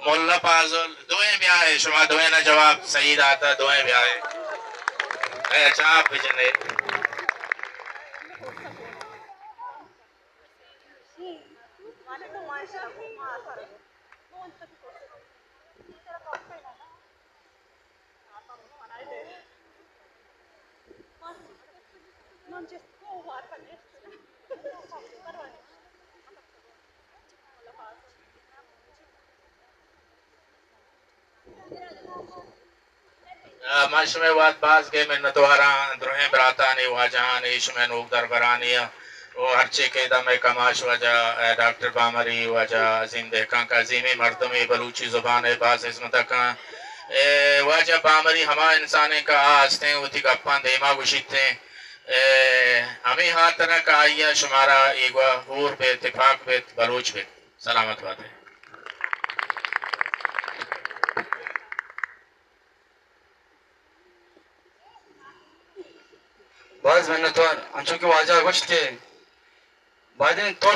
मोल्ला पाजुल दोए ब्याह है शुमा दोए ना जवाब सही दाता दोए ब्याह है अच्छा आप बिजने माश में वाद बाज के में नतवारा द्रोहे बरातानी वाजहान ईश में नूक दरबरानिया वो हरचे के दम कमाश वजह डॉक्टर बामरी वजह अजीम देखा का अजीमी मर्दमी बलूची जुबान है बास इसमत का वजह बामरी हमा इंसाने का आस्ते उठी कप्पा देमा गुशिते हमें हाथ तरह का आइया शुमारा एक हूर पे इत्तेफाक पे बलूच पे सलामत बात है Bazı mennetuar, anço ki waja goşte, baden tors